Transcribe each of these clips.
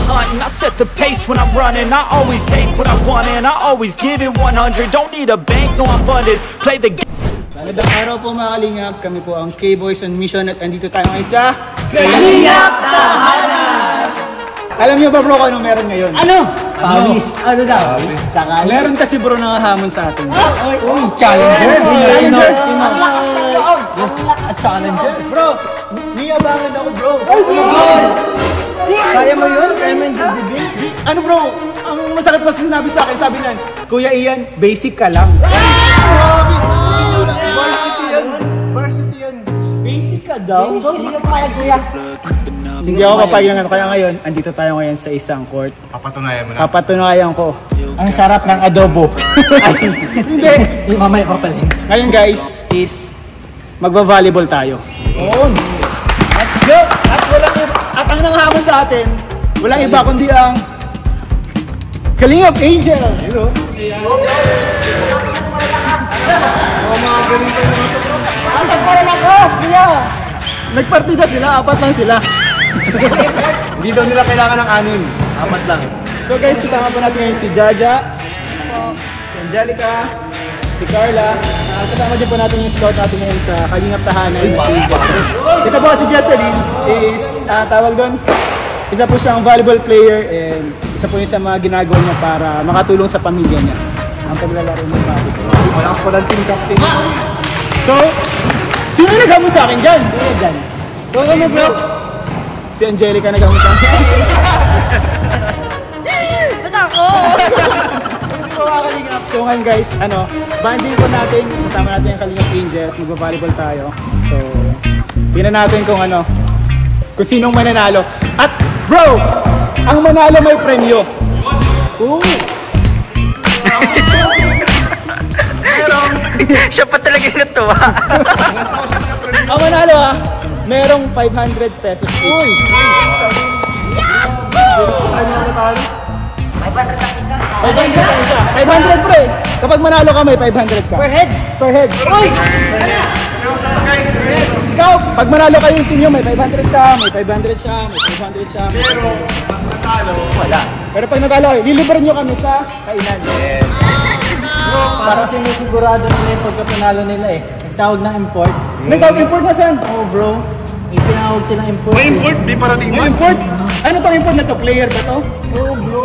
hunt and I set the pace when I'm running. I always take what I want and I always give it 100. Don't need a bank, no I'm funded. Play the game. Magandang araw po mga kalingap. Kami po ang K-Boys on Mission at andito tayo ngayon sa Kalingap Tahanan! Alam niyo ba bro kung ano meron ngayon? Ano? Pawis. Ano daw? Meron kasi bro na hamon sa atin. Challenger! Challenger! Yes, a challenger. Bro, niyabangan ako bro. Kaya mo yun? Kaya mo yung dibdibin? Ano bro? Ang masakit pa sinabi sa akin, sabi niyan, Kuya Ian, basic ka lang. Varsity yan. Basic ka daw? Hindi ka papayag kuya. Hindi ako papayag ng ano. Kaya ngayon, andito tayo ngayon sa isang court. Papatunayan mo na. Papatunayan ko. Ang sarap ng adobo. Hindi. Mamaya ko pala. Ngayon guys, is magba-volleyball tayo. Let's go! At ang nanghamon sa atin, walang iba kundi ang Kalingap Angels! Nagpartida sila, 4 lang sila. Hindi daw nila kailangan ng 6. 4 lang. So guys, kasama po natin ngayon si Jaja, si Angelica, si Carla. Kasama din po natin yung scout natin ngayon sa Kalingap Tahanan. Ito po si Jesseline is, tawag doon, isa po siyang volleyball player and isa po yung sa mga ginagawa niya para makatulong sa pamilya niya. Ang paglalaro ng volleyball. Malakas pa lang team captain. So, sino naghamon sa akin dyan? Dyan. So, ano bro? Si Angelica naghamon sa akin. Ba't ako? So ngayon guys, banding po natin, kasama natin yung Kalingap Angels, mag-volleyball tayo. So, tingnan natin kung kung sinong mananalo. At bro, ang manalo may premyo. Siya pa talaga yung natuwa. Ang manalo merong 500 pesos each. $500 pre! Kapag manalo ka may 500 ka. Per head? Per head. Uy! Ikaw, pag manalo kayo yung team nyo, may 500 ka, may 500 siya, may 500 siya. Pero, pag natalo, wala. Pero pag natalo kayo, lilibre nyo kami sa kainan. Yes. Parang sinisigurado nila yung pagkapanalo nila eh. Nagtawag ng import. Nagtawag import na saan? Oh bro, itinawag silang import. May import, di parating May man. import? Ano tong import na to? Player ba to? Oh bro.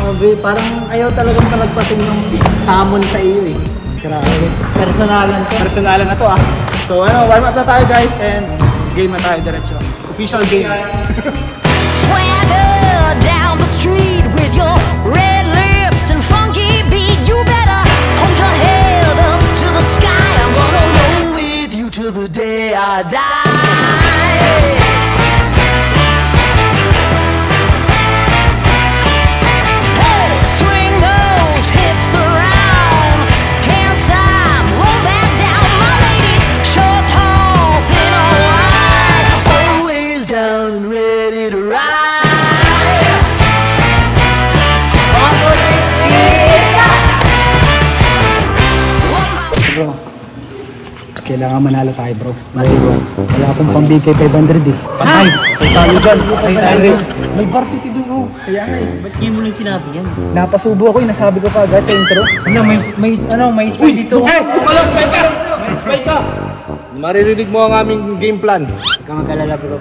Grabe, parang ayaw talagang palagpasin yung hamon sa iyo eh. Grabe. Personalan to. Personalan na to So warm up na tayo guys and game na tayo diretso. Official game. Swagger down the street with your red lips and funky beat. You better hold your head up to the sky. I'm gonna roll with you till the day I die. Kailangan manalo tayo bro. Wala akong pambigay 500 eh. Patay! Tayo dyan. May varsity doon oh. Kaya nga eh, ba't ngayon mo lang sinabi yan? Napasubo ako nasabi ko pa agad sa intro. May spy dito. May spy ka! Maririnig mo ang aming game plan. Huwag kang mag-alala bro.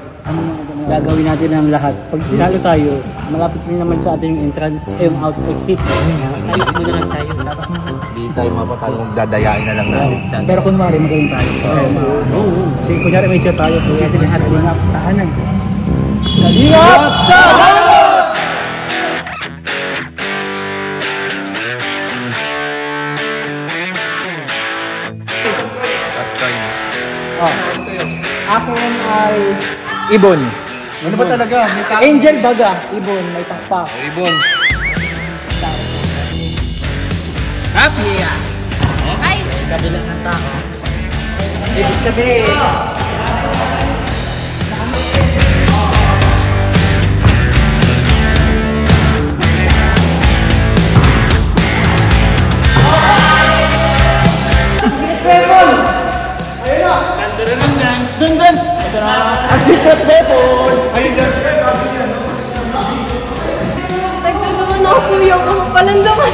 Gagawin natin ang lahat. Pag sinalo tayo, malapit rin naman sa atin yung entrance, yung out exit. Tayo muna lang tayo. Hindi tayo mapapalo kung dadayain na lang natin. Pero kunwari magaling tayo. Kasi kunyari may chat tayo. Kaya natin lahat Kalingap Tahanan. Kalingap Tahanan! Ako ay Ibon. Ano ba talaga? Angel Baga. Ibon, may pakpak. Ibon. Happy! Ay! Kabilang ng tao. Ibig sabihin. Dun! Ang secret weapon! Ayun dyan, sabi niya, no? kuya ko palandaman.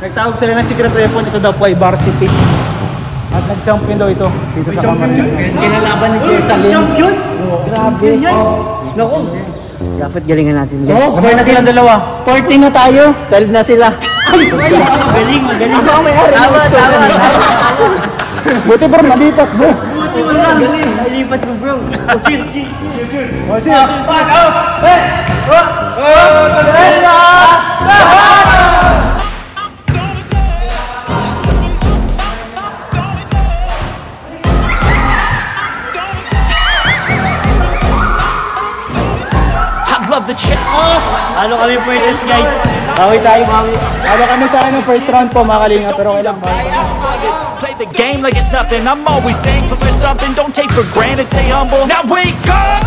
Nagtawag sila ng secret weapon, ito daw po ay varsity. At nag-champion daw ito. Dito sa champion? Kinalaban ni Kuya Salim. Champion? Grabe. Naku. Dapat galingan natin. Sabay na silang dalawa. 14 na tayo. 12 na sila. Magaling. Ako ang may-ari ng gusto. Buti bro, malipat bro. Buti mo lang. Nalipat mo bro. Chill. Back up! Hey! Love the chest. Ano kami pwedeng guys? Bawi tayo. Ano kami sa first round po mga kalinga, pero kailang Play the game like it's nothing. I'm always thankful for something. Don't take for granted, stay humble. Now wake up!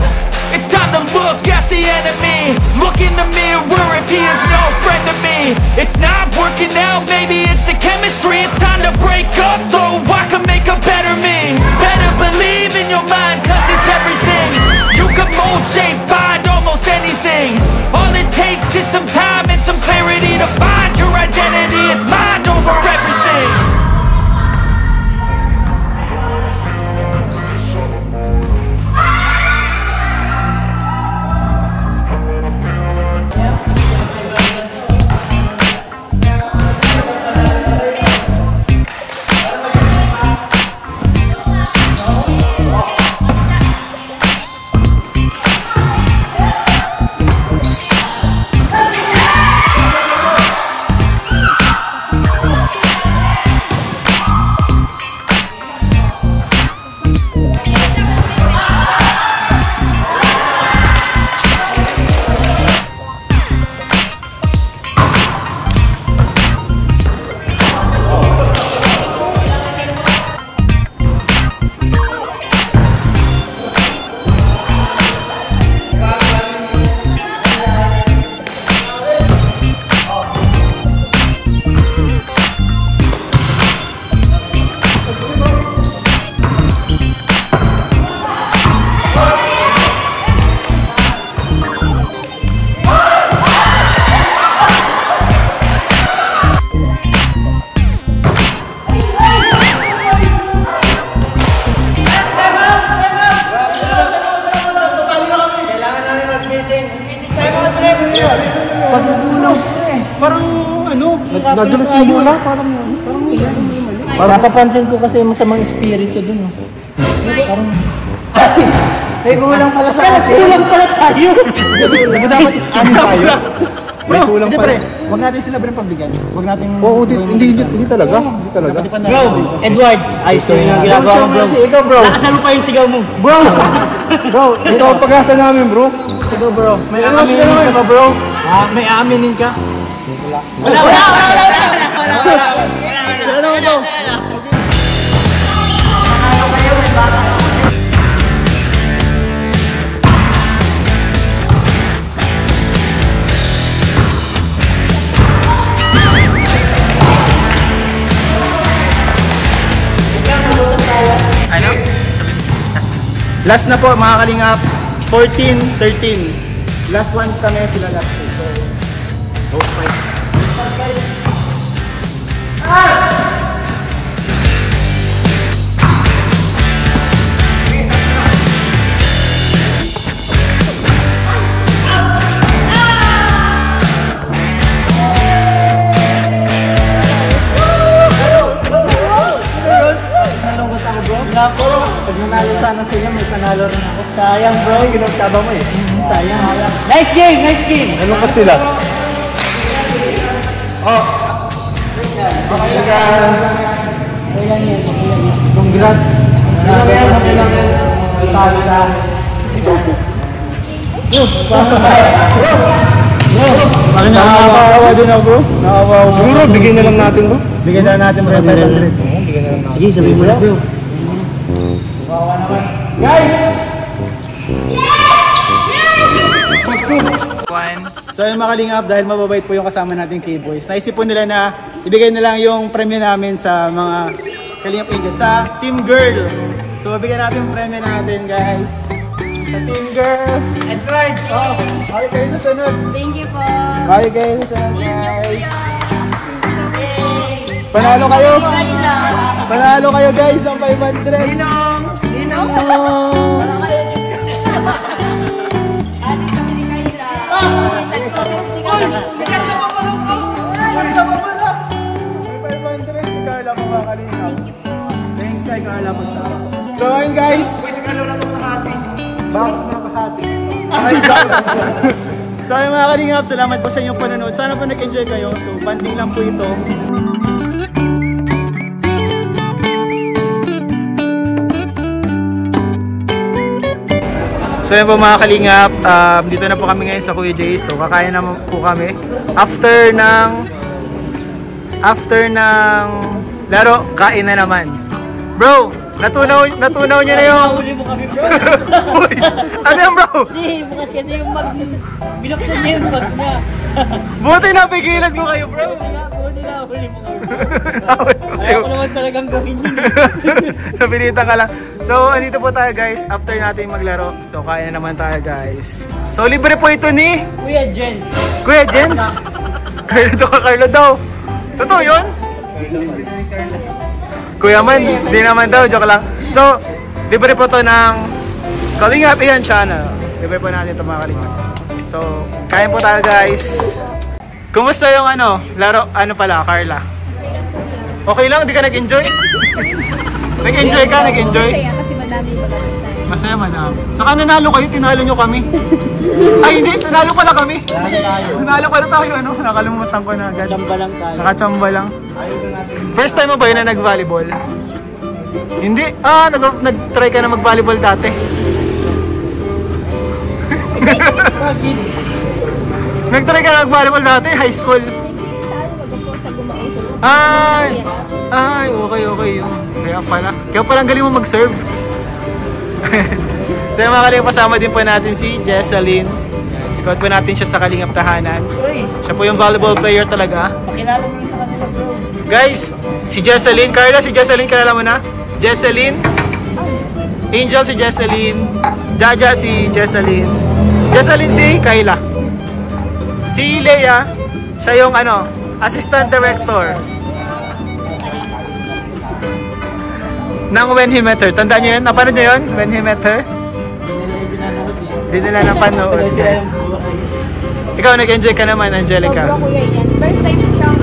It's time to look at the enemy. Look in the mirror if he is no friend to me. It's not working out, maybe it's the chemistry. It's time to break up so I can make a better me. Better believe in your mind, cause it's everything. You can mold, shape, find almost anything. All it takes is some time and some clarity to find your identity. It's mind over everything. Nadulas yung mula, parang Napapansin ko kasi masamang espiritu dun. Parang... May kulang pala sa atin. Kulang pala tayo. dapat ano tayo? May kulang pala. Huwag natin sila rin pabigyan. Huwag natin... Oo, hindi talaga. Hindi talaga. Bro, Edward, ayos yun yung ginagawa mo bro. Ikaw bro. Lakasan mo pa yung sigaw mo. Bro! Bro, ito ang pag-asa namin bro. Sigaw bro. May aaminin ka ba bro? Ha? May aaminin ka? Wala. Ano? Last na po mga kalingap, 14-13. Last one kami sila last day. So, go fight. nanalo sana sila, may panalo rin ako. Sayang bro, ginagtaba mo eh. Sayang. Nice game, nice game. Nalungkot sila. Oh. Okay guys. Okay lang yan. Congrats. Okay lang yan. Talo sa Bakit nakakawa din ako bro? Nakakawa. Siguro, bigyan na lang natin bro. Bigyan na natin bro. 500. Bigyan na lang natin. sige, sabihin mo na bro. Kawawa naman. Guys! So yung mga kalingap, dahil mababait po yung kasama natin K-Boys, naisip po nila na ibigay na lang yung premyo namin sa mga Kalingap Angels sa Team Girl. So bigyan natin yung premyo natin guys. Sa Team Girl. That's right! Oh, okay kayo sa sunod. Thank you po. Okay kayo sa sunod guys. Panalo kayo! Panalo kayo guys ng 500! Ninong! Ninong! Sikat na pa pala po. Uy, tama pala! May 500 si Carla po mga kalingap. Thanks kay Carla po sa so ayun guys! Uy, si Carla na po nakahati. Bakit na nakahati? Ay, so ayun mga kalingap, salamat po sa inyong panonood. Sana po nag-enjoy kayo. So banding lang po ito. So yun po mga kalingap, dito na po kami ngayon sa Kuya Jay. So kakain na po kami after ng laro, kain na naman. Bro, natunaw niyo na yung Huli mo kami bro. Uy, ano yan bro? Hindi, bukas kasi yung mag... Binuksan niya yung bag niya. Buti napigilan ko kayo bro. Huli mo kami bro. Ayaw ko naman talagang gawin yun. Napilitan ka lang. So, andito po tayo guys, after natin maglaro. So, kaya naman tayo guys. So, libre po ito ni Kuya Jens. Kuya Jens. Carlo daw. Totoo yun? Kuya man, di naman daw, joke lang. So, libre po to ng Kalingap Ian Channel. Libre po natin ito mga Kalingap. So, kaya po tayo guys. Kumusta yung laro, pala, Carla? Okay lang, di ka nag-enjoy? Nag-enjoy ka, nag-enjoy? Masaya kasi madami pa kami tayo. Masaya madam. Saka nanalo kayo, tinalo nyo kami. Ay hindi, nanalo pala kami. Nanalo pala tayo, nakalimutan ko na agad. Chamba lang tayo. Nakachamba lang. First time mo ba yun na nag-volleyball? Hindi. Nag-try ka na mag-volleyball dati. Nag-try ka na mag-volleyball dati, high school. Ay, okay yun. Kaya pala ang galing mo mag-serve. So yung mga kalingap, kasama din po natin si Jessalyn. Scout po natin siya sa Kalingap Tahanan. Siya po yung volleyball player talaga. Pakilala mo sa kanila bro. Guys, si Jessalyn. Carla, si Jessalyn, kilala mo na? Jessalyn. Angel si Jessalyn. Jaja si Jessalyn. Jessalyn si Kayla. Si Leia, siya yung assistant director ng When He Met Her. Tandaan nyo yun? Napanood nyo yun? When He Met Her? Hindi nila napanood. Yes. Ikaw, nag-enjoy ka naman, Angelica. Sobra kuya yan. First time siyang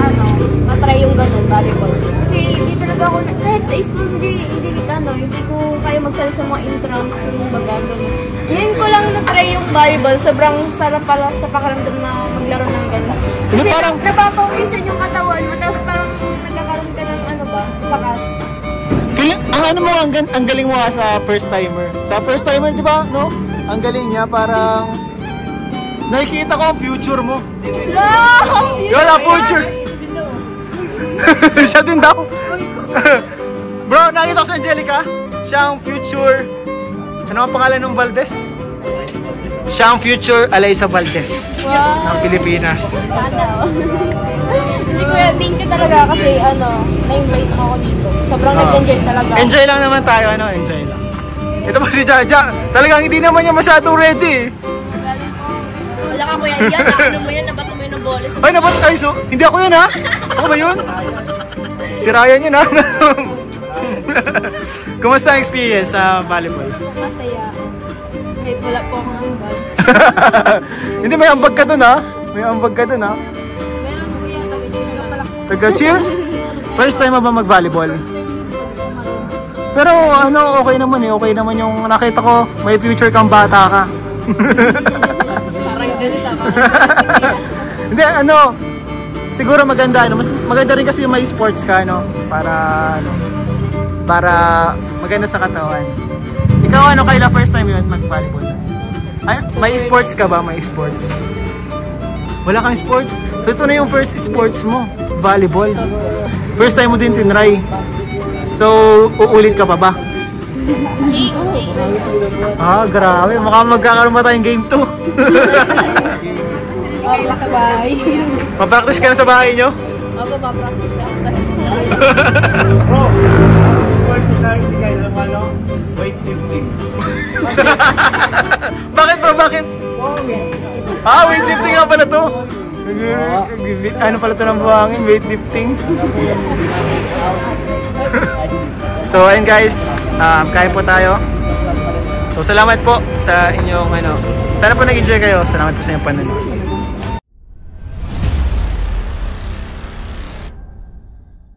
na-try yung ganun, volleyball. Kasi hindi talaga ako, kahit sa school, hindi ko kaya magsali sa mga intrams kung magagano. Ngayon ko lang na-try yung volleyball. Sobrang sarap pala sa pakiramdam na maglaro ng ganun. Kasi parang napapawisan yung katawan mo, tapos parang nagkakaroon ka ng lakas. Ang galing mo sa first timer. Sa first timer, di ba? No? Ang galing niya, parang nakikita ko ang future mo. Wow! Yun ang future. Siya din daw. Bro, nakita ko sa Angelica. Siya ang future. Ano ang pangalan ng Valdez? Siya ang future Alaysa Valdez. Wow! Ng Pilipinas. Hindi ko thank you talaga kasi na-invite ako dito. Sobrang nag-enjoy talaga. Enjoy lang naman tayo, enjoy lang. Ito pa si Jaja. Talagang hindi naman niya masyadong ready. Wala ka kuya yan, nakano mo yan, nabato mo yun ng bola. Ay, nabato tayo. So, hindi ako yun ha? Ako ba yun? Si Ryan yun ha? Kumusta ang experience sa volleyball? Masaya. Kahit wala po akong ambag. Hindi, may ambag ka dun ha? May ambag ka dun ha? Meron kuya, taga-cheer na pala. Taga-cheer? First time mo ba mag-volleyball? Pero ano, okay naman eh. Okay naman yung nakita ko, may future kang bata ka. Parang ganito ako. Hindi, ano, siguro maganda, ano, mas maganda rin kasi yung may sports ka, no? Para maganda sa katawan. Ikaw, ano, Kayla, first time yun mag-volleyball? Ay, may sports ka ba? May sports? Wala kang sports? So ito na yung first sports mo, volleyball. First time mo din tinry. So, uulit ka pa ba? Ah, grabe. Mukhang magkakaroon ba tayong game 2? Kayla sa bahay. Pa-practice ka na sa bahay nyo? Opo, pa-practice na ako. Bro, sport na hindi kayo alam ano? Weightlifting. Bakit bro? Bakit? Ah, weightlifting nga pala to. Ano pala to ng buhangin? Weightlifting. So ayun guys, kain po tayo. So salamat po sa inyong ano. Sana po nag-enjoy kayo. Salamat po sa inyong panonood.